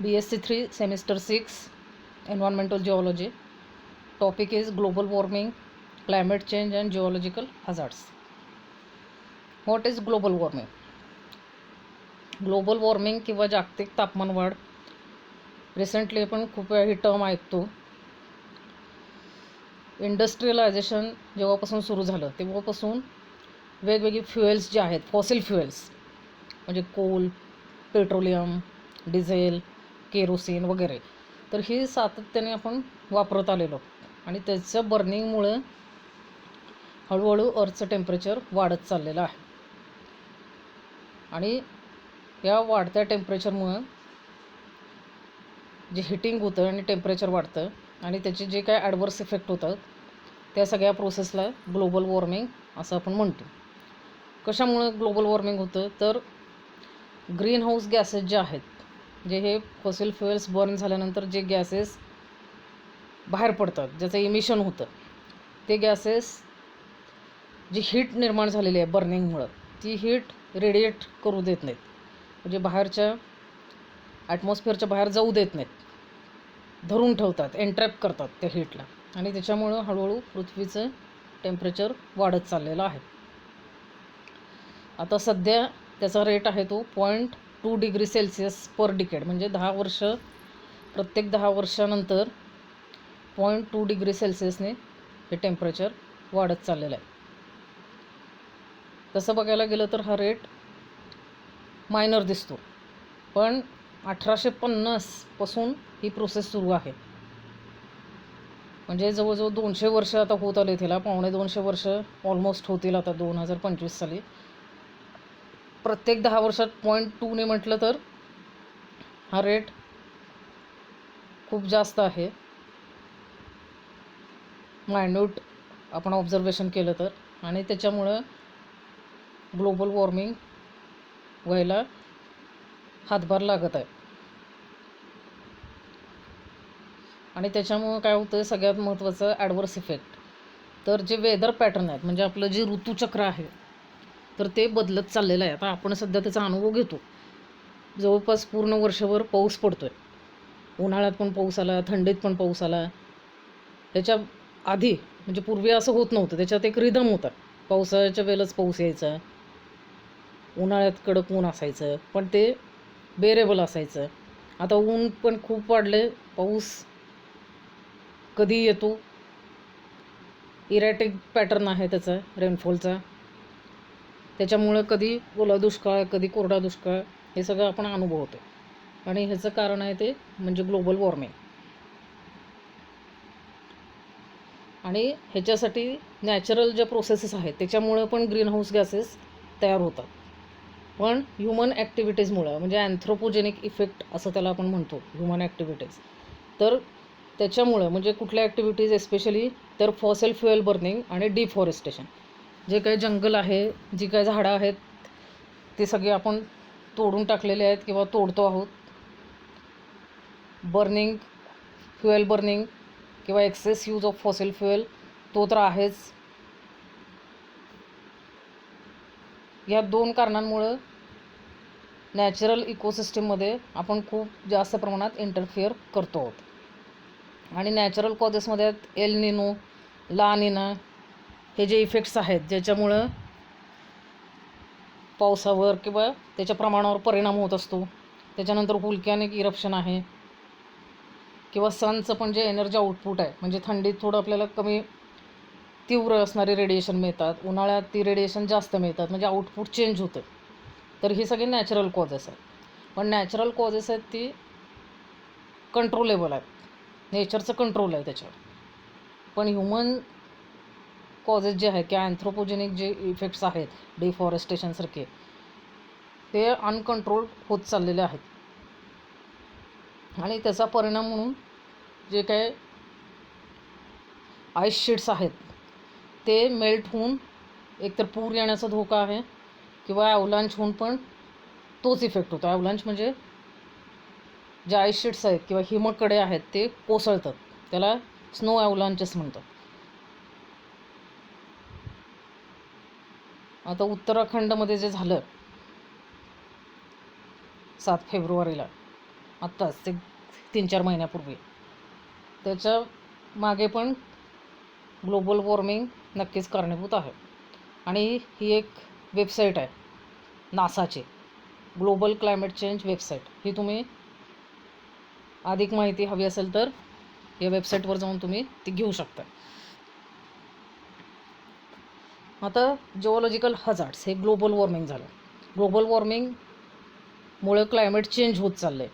BSc 3 semester 6 environmental geology. Topic is global warming, climate change and geological hazards. What is global warming? Global warming किंवा जागतिक तापमान वाढ recently आपण खूप वेळा ही टर्म ऐकतो. इंडस्ट्रियलायझेशन जेव्हापासून सुरू झालं तेव्हापासून वेगवेगळी फ्युएल्स जे आहेत, फॉसिल फ्युएल्स म्हणजे कोल, पेट्रोलियम, डिझेल, केरोसिन वगैरे, तर ही सातत्याने आपण वापरत आलेलो आणि त्याचं बर्निंगमुळं हळूहळू अर्थचं टेम्परेचर वाढत चाललेलं आहे. आणि या वाढत्या टेम्परेचरमुळं जे हिटिंग होतं आणि टेम्परेचर वाढतं आणि त्याचे जे काय ॲडवर्स इफेक्ट होतात त्या सगळ्या प्रोसेसला ग्लोबल वॉर्मिंग असं आपण म्हणतो. कशामुळं ग्लोबल वॉर्मिंग होतं तर ग्रीन हाऊस गॅसेस जे आहेत, जे हे फॉसिल फ्युएल्स बर्न झाल्यानंतर जे गॅसेस बाहेर पडतात, ज्याचं इमिशन होतं, ते गॅसेस जी हीट निर्माण झालेली आहे बर्निंगमुळं, ती हीट रेडिएट करू देत नाहीत, म्हणजे बाहेरच्या ॲटमॉस्फिअरच्या बाहेर जाऊ देत नाहीत, धरून ठेवतात, एन्ट्रॅप करतात त्या हीटला आणि त्याच्यामुळं हळूहळू पृथ्वीचं टेम्परेचर वाढत चाललेलं आहे. आता सध्या त्याचा रेट आहे तो 0.2 डिग्री सेल्सिअस पर डिकेड, म्हणजे 10 वर्ष, प्रत्येक 10 वर्षानंतर 0.2 डिग्री सेल्सिअसने हे टेम्परेचर वाढत चाललेलं आहे. तसं बघायला गेलं तर हा रेट मायनर दिसतो, पण 1850 पासून ही प्रोसेस सुरू आहे. म्हणजे जवळजवळ 200 वर्ष आता होत आले, त्याला 250 वर्ष ऑलमोस्ट होतील आता 2025 साली. प्रत्येक 10 वर्षात 0.2ने म्हटलं तर हा रेट खूप जास्त आहे, मायन्यूट आपण ऑब्झर्वेशन केलं तर. आणि त्याच्यामुळं ग्लोबल वॉर्मिंग व्हायला हातभार लागत आहे. आणि त्याच्यामुळं काय होतं, सगळ्यात महत्त्वाचं ॲडवर्स इफेक्ट, तर जे वेदर पॅटर्न आहेत, म्हणजे आपलं जे ऋतुचक्र आहे, तर ते बदलत चाललेलं आहे. आता आपण सध्या त्याचा अनुभव घेतो. जवळपास पूर्ण वर्षभर पाऊस पडतो आहे. उन्हाळ्यात पण पाऊस आला, थंडीत पण पाऊस आला. त्याच्या आधी म्हणजे पूर्वी असं होत नव्हतं, त्याच्यात एक रिदम होता. पावसाळ्याच्या वेळेलाच पाऊस यायचा, उन्हाळ्यात कडक ऊन असायचं, पण ते बेरेबल असायचं. आता ऊन पण खूप वाढले, पाऊस कधी येतो, इरॅटिक पॅटर्न आहे त्याचा रेनफॉलचा. त्याच्यामुळं कधी ओला दुष्काळ, कधी कोरडा दुष्काळ, हे सगळं आपण अनुभवतो. आणि ह्याचं कारण आहे ते म्हणजे ग्लोबल वॉर्मिंग. आणि ह्याच्यासाठी नॅचरल ज्या प्रोसेसेस आहेत त्याच्यामुळं पण ग्रीनहाऊस गॅसेस तयार होतात, पण ह्युमन ॲक्टिव्हिटीजमुळं, म्हणजे अँथ्रोपोजेनिक इफेक्ट असं त्याला आपण म्हणतो, ह्युमन ॲक्टिव्हिटीज. तर त्याच्यामुळं म्हणजे कुठल्या ॲक्टिव्हिटीज एस्पेशली तर फॉसिल फ्युएल बर्निंग आणि डिफॉरेस्टेशन. जे काही जंगल आहे, जी काही झाडं आहेत, ते सगळे आपण तोडून टाकलेले आहेत किंवा तोडतो आहोत. बर्निंग, फ्युएल बर्निंग किंवा excess use of fossil fuel तो तर आहेच. या दोन कारणांमुळं नॅचरल इकोसिस्टीममध्ये आपण खूप जास्त प्रमाणात इंटरफिअर करतो आहोत. आणि नॅचरल कॉजेसमध्ये आहेत एल निनो, ला निना, हे जे इफेक्ट्स आहेत, ज्याच्यामुळं पावसावर किंवा त्याच्या प्रमाणावर परिणाम होत असतो. त्याच्यानंतर व्होल्कॅनिक इरप्शन आहे, किंवा सनचं पण जे एनर्जी आउटपुट आहे, म्हणजे थंडीत थोडं आपल्याला कमी तीव्र असणारे रेडिएशन मिळतात, उन्हाळ्यात ती रेडिएशन जास्त मिळतात, म्हणजे आउटपुट चेंज होतं. तर ही सगळी नॅचरल कॉजेस आहेत. पण नॅचरल कॉजेस आहेत ती कंट्रोलेबल आहेत, नेचरचं कंट्रोल आहे त्याच्यावर. पण ह्युमन कॉजेस जे आहेत किंवा अँथ्रोपोजेनिक जे इफेक्ट्स आहेत डिफॉरेस्टेशनसारखे, ते अनकंट्रोल्ड होत चाललेले आहेत. आणि त्याचा परिणाम म्हणून जे काय आईस शीट्स आहेत ते मेल्ट होऊन एकतर पूर येण्याचा धोका आहे, किंवा ॲव्हलांच होऊन पण तोच इफेक्ट होतो. ॲव्हलांच म्हणजे जे आईस शीट्स आहेत किंवा हिमकडे आहेत ते कोसळतात, त्याला स्नो ॲव्हलांचेस म्हणतात. आता उत्तराखंडमध्ये जे झालं 7 फेब्रुवारीला, आत्ताच ते 3-4 महिन्यापूर्वी. त्याच्या मागे पण ग्लोबल वॉर्मिंग नक्कीच कारणीभूत आहे. आणि ही एक वेबसाईट आहे नासाची, ग्लोबल क्लायमेट चेंज वेबसाईट. ही तुम्ही अधिक माहिती हवी असेल तर या वेबसाईटवर जाऊन तुम्ही ती घेऊ शकता. आता जिओलॉजिकल हजार्ड्स हे ग्लोबल वॉर्मिंग झालं. ग्लोबल वॉर्मिंगमुळे क्लायमेट चेंज होत चाललं आहे.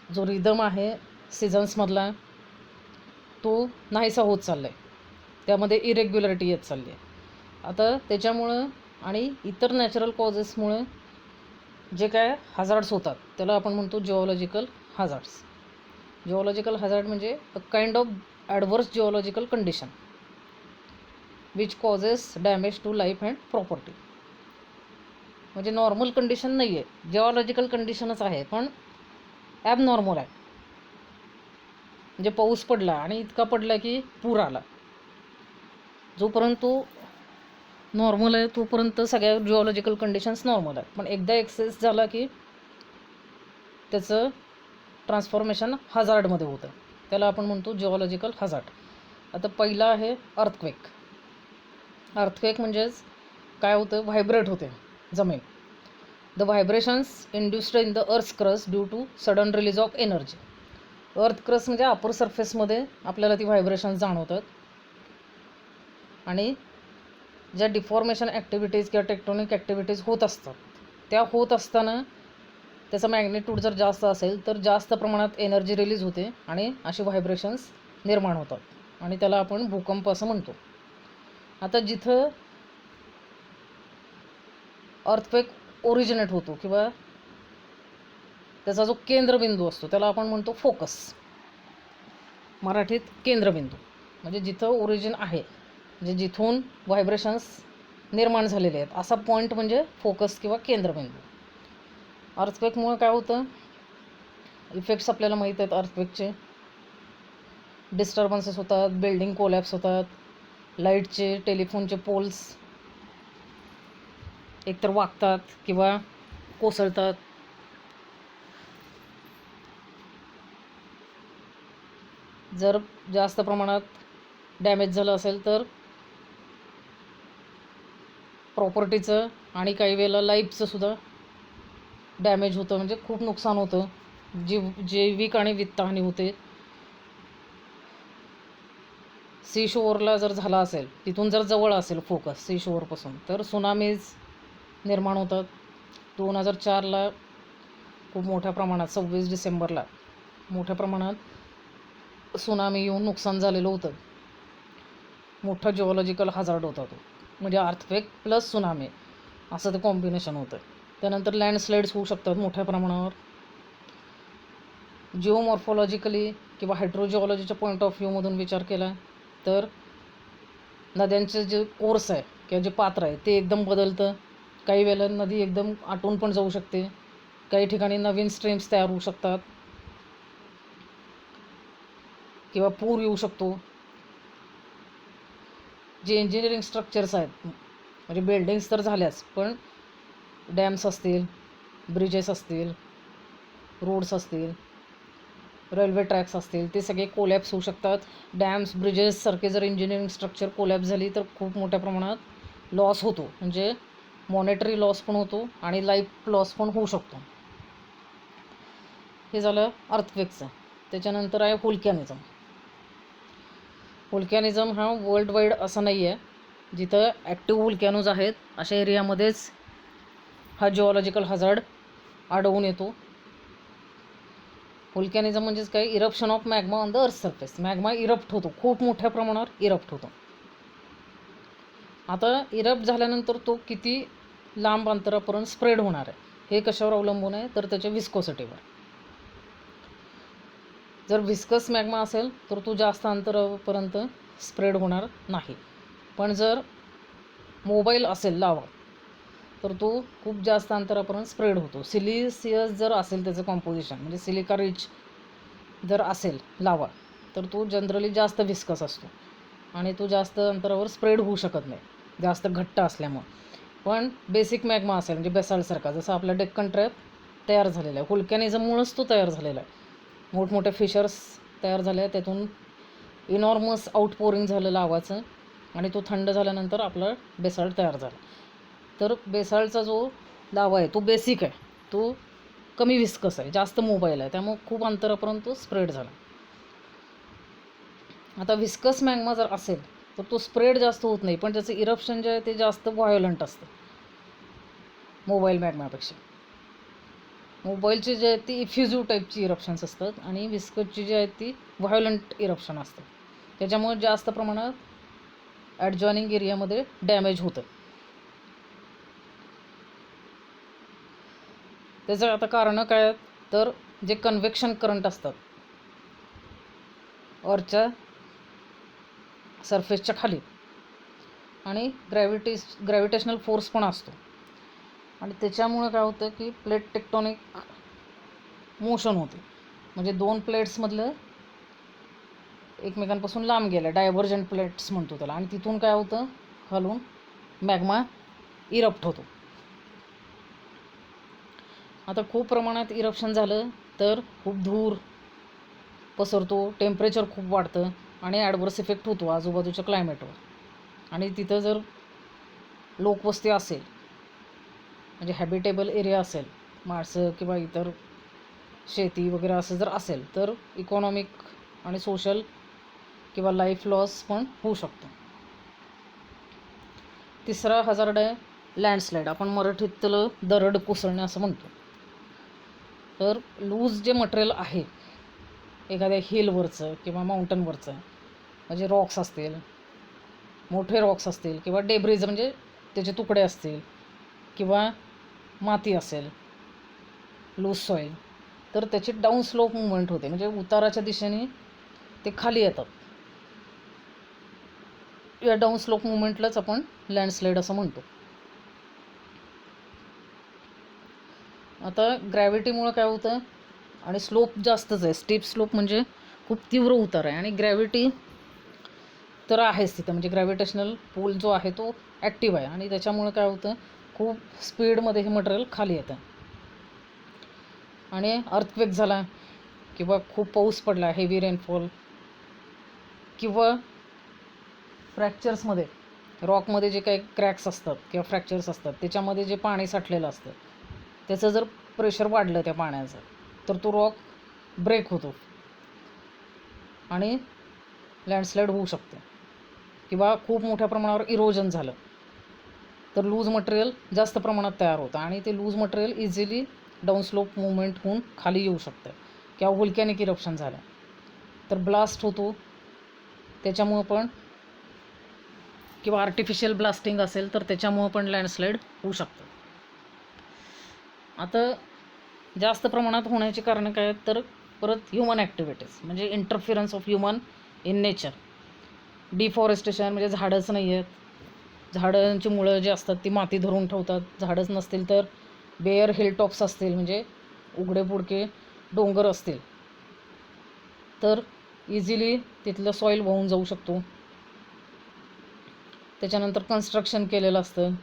जो रिदम आहे सीझन्समधला तो नाहीसा होत चालला आहे. त्यामध्ये इरेग्युलरिटी येत चालली आहे. आता त्याच्यामुळं आणि इतर नॅचरल कॉजेसमुळं जे काय हजार्ड्स होतात त्याला आपण म्हणतो जिओलॉजिकल हजार्ड्स. जिओलॉजिकल हजार्ड म्हणजे a kind of adverse geological condition which causes damage to life and property. म्हणजे नॉर्मल कंडिशन नाही आहे, जिओलॉजिकल कंडिशनच आहे, पण ॲबनॉर्मल आहे. म्हणजे पाऊस पडला आणि इतका पडला की पूर आला. जोपर्यंत तो नॉर्मल आहे तोपर्यंत सगळ्या जिओलॉजिकल कंडिशन्स नॉर्मल आहेत, पण एकदा एक्सेस झाला की त्याचं ट्रान्सफॉर्मेशन हजार्डमध्ये होतं. त्याला आपण म्हणतो जिओलॉजिकल हजार्ड. आता पहिला आहे अर्थक्वेक. अर्थक्वेक म्हणजेच काय होतं, व्हायब्रेट होते जमीन. The vibrations induced in the earth's crust due to sudden release of energy. Earth crust म्हणजे अपर सरफेसमध्ये आपल्याला ती व्हायब्रेशन्स जाणवतात. आणि ज्या डिफॉर्मेशन ॲक्टिव्हिटीज किंवा टेक्टोनिक ॲक्टिव्हिटीज होत असतात त्या होत असताना त्याचा मॅग्निट्यूड जर जास्त असेल तर जास्त प्रमाणात एनर्जी रिलीज होते आणि अशी व्हायब्रेशन्स निर्माण होतात आणि त्याला आपण भूकंप असं म्हणतो. आता जिथं अर्थक्वेक ओरिजिनेट होतो किंवा त्याचा जो केंद्रबिंदू असतो त्याला आपण म्हणतो फोकस. मराठीत केंद्रबिंदू म्हणजे जिथं ओरिजिन आहे, म्हणजे जिथून व्हायब्रेशन्स निर्माण झालेले आहेत असा पॉईंट म्हणजे फोकस किंवा केंद्रबिंदू. अर्थक्वेकमुळे काय होतं, इफेक्ट्स आपल्याला माहीत आहेत अर्थक्वेकचे. डिस्टर्बन्सेस होतात, बिल्डिंग कोलॅप्स होतात, लाईटचे टेलिफोनचे पोल्स एकतर वाकतात किंवा कोसळतात. जर जास्त प्रमाणात डॅमेज झालं असेल तर प्रॉपर्टीचं आणि काही वेळेला लाईफचं सुद्धा डॅमेज होतं, म्हणजे खूप नुकसान होतं. जैविक आणि वित्तहानी होते. सी शोअरला जर झाला असेल, तिथून जर जवळ असेल फोकस सी शोअरपासून, तर सुनामीज निर्माण होतात. 2004ला खूप मोठ्या प्रमाणात 26 डिसेंबरला मोठ्या प्रमाणात सुनामी येऊन नुकसान झालेलं होतं. मोठा जिओलॉजिकल हजार्ड होता तो, म्हणजे अर्थक्वेक प्लस सुनामी असं ते कॉम्बिनेशन होतं. त्यानंतर लँडस्लाईड्स होऊ शकतात मोठ्या प्रमाणावर. जिओमॉर्फॉलॉजिकली किंवा हायड्रोजिओलॉजीच्या पॉईंट ऑफ व्ह्यूमधून विचार केला तर नद्यांचे जे कोर्स आहे किंवा जे पात्र आहे ते एकदम बदलतं. काही वेळेला नदी एकदम आटून पण जाऊ शकते. काही ठिकाणी नवीन स्ट्रीम्स तयार होऊ शकतात किंवा पूर येऊ शकतो. जे इंजिनिअरिंग स्ट्रक्चर्स आहेत, म्हणजे बिल्डिंग्स तर झाल्याच, पण डॅम्स असतील, ब्रिजेस असतील, रोड्स असतील, रेल्वे ट्रॅक्स असतील, ते सगळे कोलॅप्स होऊ शकतात. डॅम्स ब्रिजेससारखे जर इंजिनिअरिंग स्ट्रक्चर कोलॅप्स झाली तर खूप मोठ्या प्रमाणात लॉस होतो, म्हणजे मॉनेटरी लॉस पण होतो आणि लाईफ लॉस पण होऊ शकतो. हे झालं अर्थक्वेकचं. त्याच्यानंतर आहे व्होल्कॅनिझम. व्होल्कॅनिझम हा वर्ल्ड वाईड असं नाही आहे, जिथं ॲक्टिव्ह व्होल्कॅनोज आहेत अशा एरियामध्येच हा जिओलॉजिकल हजार्ड आढळून येतो. व्होल्कॅनिझम म्हणजेच काय, eruption of magma on the earth surface. Magma erupt होतो, खूप मोठ्या प्रमाणावर इरप्ट होतो. आता इरप्ट झाल्यानंतर तो किती लांब अंतरापर्यंत स्प्रेड होणार आहे हे कशावर अवलंबून आहे, तर त्याच्या व्हिस्कोसिटीवर. जर व्हिस्कस मॅग्मा असेल तर तो जास्त अंतरापर्यंत स्प्रेड होणार नाही, पण जर मोबाईल असेल लावा तर तो खूप जास्त अंतरापर्यंत स्प्रेड होतो. सिलिसियस जर असेल त्याचं कॉम्पोजिशन, म्हणजे सिलिका रिच जर असेल लावा तर तो जनरली जास्त व्हिस्कस असतो आणि तो जास्त अंतरावर स्प्रेड होऊ शकत नाही, जास्त घट्ट असल्यामुळे. पण बेसिक मॅग्मा असेल म्हणजे बेसाल्टसारखा, जसं आपला डेक्कन ट्रॅप तयार झालेला आहे. व्होल्कॅनिझममुळंच तो तयार झालेला आहे. मोठमोठे फिशर्स तयार झाले आहेत, त्यातून इनॉर्मस आउटपोरिंग झालं लावाचं आणि तो थंड झाल्यानंतर आपला बेसाल्ट तयार झाला. तर बेसाल्टचा जो लावा आहे तो बेसिक आहे, तो कमी विस्कस आहे, जास्त मोबाईल आहे, त्यामुळे खूप अंतरापर्यंत तो स्प्रेड झाला. आता विस्कस मॅग्मा जर असेल तर तो स्प्रेड जास्त होत नाही, पण त्याचं इरप्शन जे आहे ते जास्त व्हायोलंट असतं मोबाईल मॅग्मापेक्षा. मोबाईलचे जे आहेत ती इफ्युजिव्ह टाईपची इरप्शन्स असतात आणि विस्कसची जी आहेत ती व्हायोलंट इरप्शन असतात. त्याच्यामुळे जास्त प्रमाणात ॲडजॉइनिंग एरियामध्ये डॅमेज होतं. त्याचं आता कारणं काय आहेत, तर जे कन्व्हेक्शन करंट असतात अर्थच्या सरफेसच्या खाली आणि ग्रॅव्हिटेशनल फोर्स पण असतो आणि त्याच्यामुळे काय होतं की प्लेट टेक्टॉनिक मोशन होते. म्हणजे दोन प्लेट्समधलं एकमेकांपासून लांब गेलं, डायव्हर्जंट प्लेट्स म्हणतो त्याला, आणि तिथून काय होतं, खालून मॅग्मा इरप्ट होतो. आता खूप प्रमाणात इरप्शन झालं तर खूप धूर पसरतो, टेम्परेचर खूप वाढतं आणि ॲडवर्स इफेक्ट होतो आजूबाजूच्या क्लायमेटवर. आणि तिथं जर लोकवस्ती असेल, म्हणजे हॅबिटेबल एरिया असेल, माणसं किंवा इतर शेती वगैरे असं जर असेल तर इकॉनॉमिक आणि सोशल किंवा लाईफ लॉस पण होऊ शकतो. तिसरा हजार्ड आहे लँडस्लाईड. आपण मराठीत त्याला दरड कोसळणे असं म्हणतो. तर लूज जे मटेरियल आहे एखाद्या हिलवरचं किंवा माउंटनवरचं, म्हणजे रॉक्स असतील, मोठे रॉक्स असतील किंवा डेब्रिज म्हणजे त्याचे तुकडे असतील किंवा माती असेल, लूज सॉईल, तर त्याची डाऊन स्लोप मुवमेंट होते, म्हणजे उताराच्या दिशेने ते खाली येतात. या डाऊन स्लोप मुवमेंटलाच आपण लँडस्लाईड असं म्हणतो. आता ग्रॅव्हिटीमुळं काय होतं, आणि स्लोप जास्तच आहे, स्टीप स्लोप म्हणजे खूप तीव्र उतार आहे, आणि ग्रॅव्हिटी तर आहेच तिथं, म्हणजे ग्रॅव्हिटेशनल पूल जो आहे तो ॲक्टिव्ह आहे, आणि त्याच्यामुळे काय होतं, खूप स्पीडमध्ये हे मटेरियल खाली येतं. आणि अर्थक्वेक झाला किंवा खूप पाऊस पडला, हेवी रेनफॉल, किंवा फ्रॅक्चर्समध्ये रॉकमध्ये जे काही क्रॅक्स असतात किंवा फ्रॅक्चर्स असतात त्याच्यामध्ये जे पाणी साठलेलं असतं त्याचं जर प्रेशर वाढलं त्या पाण्याचं तर तो रॉक ब्रेक होतो आणि लँडस्लाईड होऊ शकते. किंवा खूप मोठ्या प्रमाणावर इरोजन झालं तर लूज मटेरियल जास्त प्रमाणात तयार होतं आणि ते loose material easily down slope movement होऊन खाली येऊ शकतं. किंवा व्होल्कॅनिक इरप्शन झालं तर ब्लास्ट होतो त्याच्यामुळं पण, किंवा आर्टिफिशियल ब्लास्टिंग असेल तर त्याच्यामुळं पण लँडस्लाईड होऊ शकतं. आता जास्त प्रमाणात होण्याची कारणं काय आहेत, तर परत ह्युमन ॲक्टिव्हिटीज, म्हणजे interference of human in nature. Deforestation म्हणजे झाडंच नाही आहेत, झाडांची मुळं जी असतात ती माती धरून ठेवतात. झाडंच नसतील तर बेअर हिलटॉप्स असतील, म्हणजे उघडे पुडके डोंगर असतील तर इझिली तिथलं सॉईल वाहून जाऊ शकतो. त्याच्यानंतर कन्स्ट्रक्शन केलेलं असतं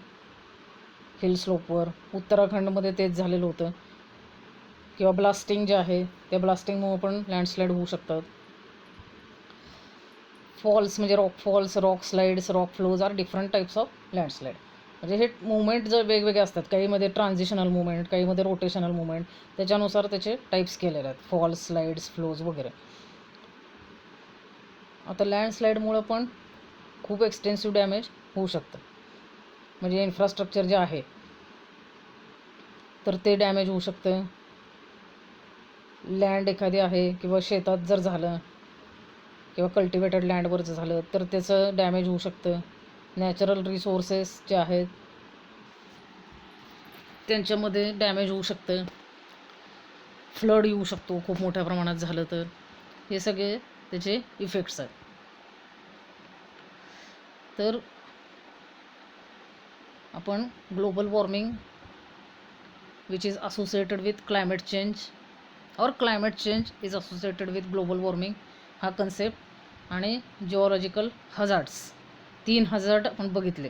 हिल स्लोपवर, उत्तराखंडमध्ये तेच झालेलं होतं. किंवा ब्लास्टिंग जे आहे त्या ब्लास्टिंगमुळे पण लँडस्लाईड होऊ शकतात. फॉल्स म्हणजे rock falls, rock slides, rock flows are different types of landslide. म्हणजे हे मुवमेंट जर वेगवेगळे असतात, काहीमध्ये ट्रान्झिशनल मुवमेंट, काहीमध्ये रोटेशनल मुवमेंट, त्याच्यानुसार त्याचे टाईप्स केलेले आहेत, फॉल्स, स्लाईड्स, फ्लोज वगैरे. आता लँडस्लाईडमुळं पण खूप एक्सटेन्सिव्ह डॅमेज होऊ शकतं. म्हणजे इन्फ्रास्ट्रक्चर जे आहे तर ते डॅमेज होऊ शकतं. लँड एखादी आहे किंवा शेतात जर झालं किंवा कल्टिवेटेड लँडवर जर झालं तर त्याचं डॅमेज होऊ शकतं. नॅचरल रिसोर्सेस जे आहेत त्यांच्यामध्ये डॅमेज होऊ शकतं. फ्लड येऊ शकतो खूप मोठ्या प्रमाणात झालं तर. हे सगळे त्याचे इफेक्ट्स आहेत. तर आपण global warming which is associated with climate change और climate change is associated with global warming हा कन्सेप्ट आणि जिओलॉजिकल हजार्ड्स, 3 हजार्ड आपण बघितले,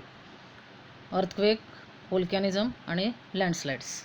अर्थक्वेक, व्होल्कॅनिझम आणि लँडस्लाईड्स.